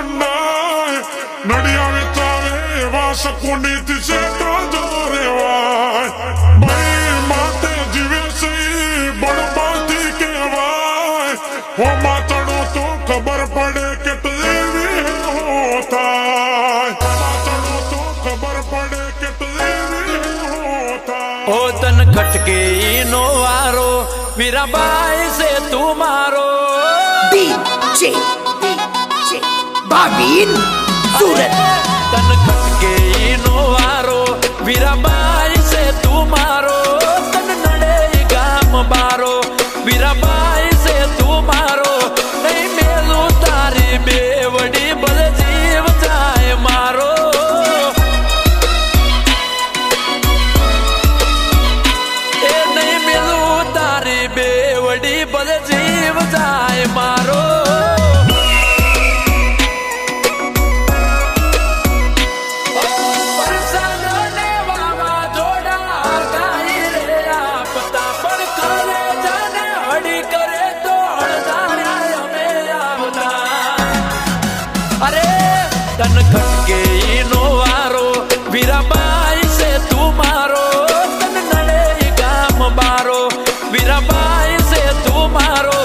મંડાય નડિયા વેચાવે એવા શકુંડીથી શેઠો જો રેવાય ભાઈ માતે જીવે છે બળબાથી કહેવાય હો માતડો તો ખબર પડે કેટલી થાય માતડો તો ખબર પડે કેટલી થાય ઓ તન ખટકે નો વારો વીરાબાઈ से तू मारो DJ Babin Surat तन खटके नो वारो वीराबाई से तू मारो तन नडे गाम बारो वीराबाई से तू मारो नहीं मेलू तारी बेवड़ी बल जीव जाए मारो ए नहीं मेलू तारी बेवड़ी बल जीव जाए मारो तन खटके नो वारो वीराबाई से तू मारो तन नड़े गाम बारो वीराबाई से तू मारो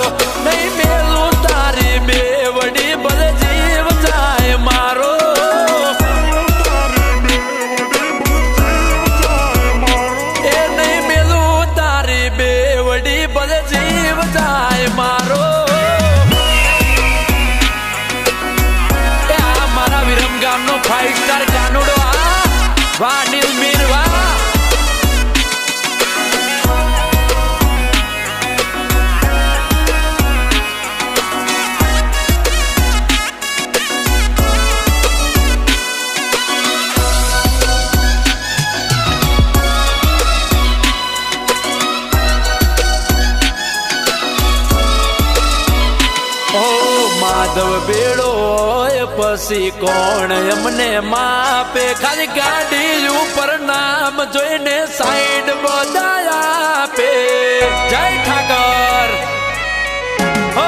नहीं मेलू तारी बेवड़ी बल जीव जाए मारो ए नहीं मेलू तारी बेवड़ी बल जीव जाए मारो નો 5 સ્ટાર કાનુડો આ વાડીલ મીરવા માધવ બેડો પછી કોણ એમને માપે ખાલી ગાડી ઉપર નામ જોઈને સાઈડ બધા આપે જય ઠાકર હો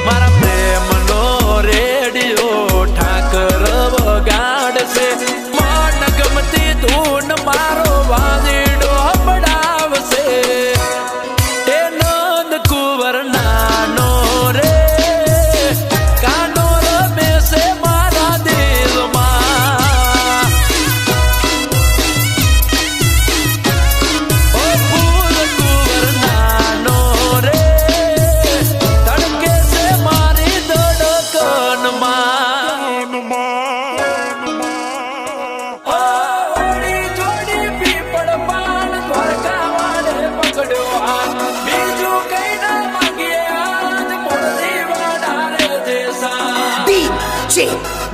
મારા પ્રેમનો રેડિયો ઠાકર વગાડશે મન ગમતી ધૂન મારો વાદીડો પડાવશે એ નંદ કુંવર નાનો રે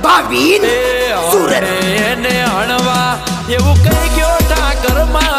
Babin Surat એને હણવા એવું કઈ ગયો ઠાકર માં